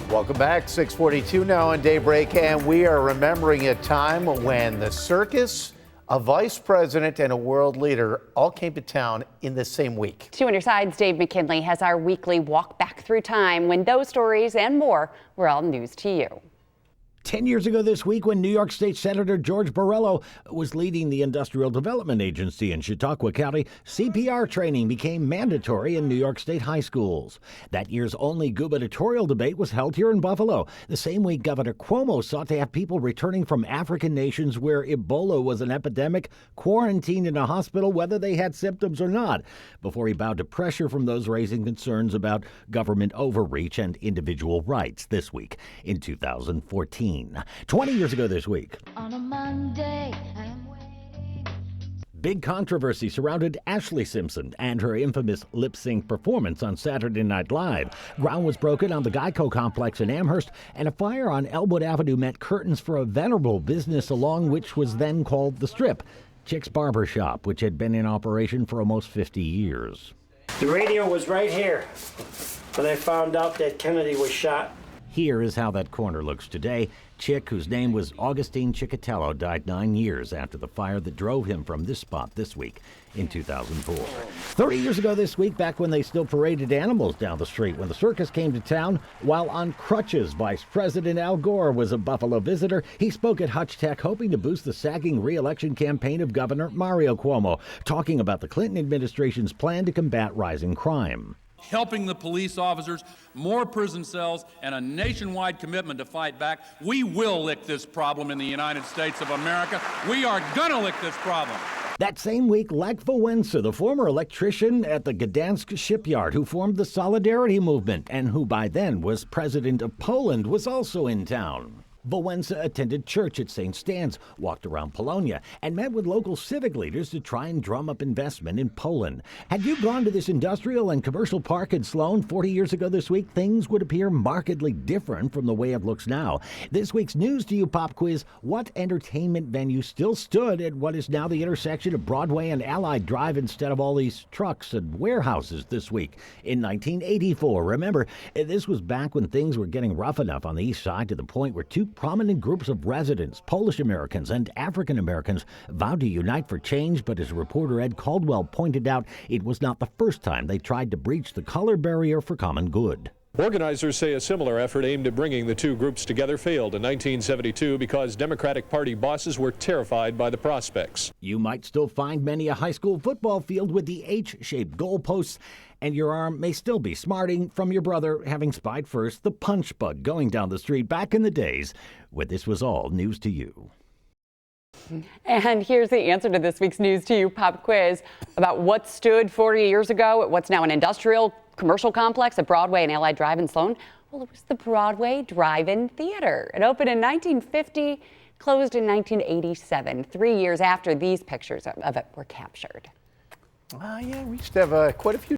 Welcome back. 6:42 now on Daybreak, and we are remembering a time when the circus, a vice president, and a world leader all came to town in the same week. 2 on your sides, Dave McKinley has our weekly walk back through time when those stories and more were all news to you. 10 years ago this week, when New York State Senator George Borrello was leading the Industrial Development Agency in Chautauqua County, CPR training became mandatory in New York State high schools. That year's only gubernatorial debate was held here in Buffalo. The same week, Governor Cuomo sought to have people returning from African nations where Ebola was an epidemic quarantined in a hospital whether they had symptoms or not, before he bowed to pressure from those raising concerns about government overreach and individual rights this week in 2014. 20 years ago this week. On a Monday, I'm waiting. Big controversy surrounded Ashley Simpson and her infamous lip-sync performance on Saturday Night Live. Ground was broken on the Geico complex in Amherst, and a fire on Elwood Avenue meant curtains for a venerable business along which was then called The Strip, Chick's Barber Shop, which had been in operation for almost 50 years. The radio was right here when I found out that Kennedy was shot. Here is how that corner looks today. Chick, whose name was Augustine Ciccatello, died 9 years after the fire that drove him from this spot this week in 2004. 30 years ago this week, back when they still paraded animals down the street, when the circus came to town, while on crutches, Vice President Al Gore was a Buffalo visitor. He spoke at Hutch Tech, hoping to boost the sagging re-election campaign of Governor Mario Cuomo, talking about the Clinton administration's plan to combat rising crime. Helping the police officers, more prison cells, and a nationwide commitment to fight back. We will lick this problem in the United States of America. We are gonna lick this problem. That same week, Lech Wałęsa, the former electrician at the Gdansk shipyard who formed the Solidarity movement and who by then was president of Poland, was also in town. Wałęsa attended church at St. Stan's, walked around Polonia, and met with local civic leaders to try and drum up investment in Poland. Had you gone to this industrial and commercial park in Sloan 40 years ago this week, things would appear markedly different from the way it looks now. This week's News to You pop quiz: what entertainment venue still stood at what is now the intersection of Broadway and Allied Drive instead of all these trucks and warehouses this week in 1984? Remember, this was back when things were getting rough enough on the east side to the point where two prominent groups of residents, Polish Americans and African Americans, vowed to unite for change, but as reporter Ed Caldwell pointed out, it was not the first time they tried to breach the color barrier for common good. Organizers say a similar effort aimed at bringing the two groups together failed in 1972 because Democratic Party bosses were terrified by the prospects. You might still find many a high school football field with the H-shaped goalposts, and your arm may still be smarting from your brother having spied first the punch bug going down the street back in the days when this was all news to you. And here's the answer to this week's News to You pop quiz about what stood 40 years ago at what's now an industrial commercial complex at Broadway and Allied Drive in Sloan. Well, it was the Broadway Drive-In Theater. It opened in 1950, closed in 1987, 3 years after these pictures of it were captured. Yeah, we used to have quite a few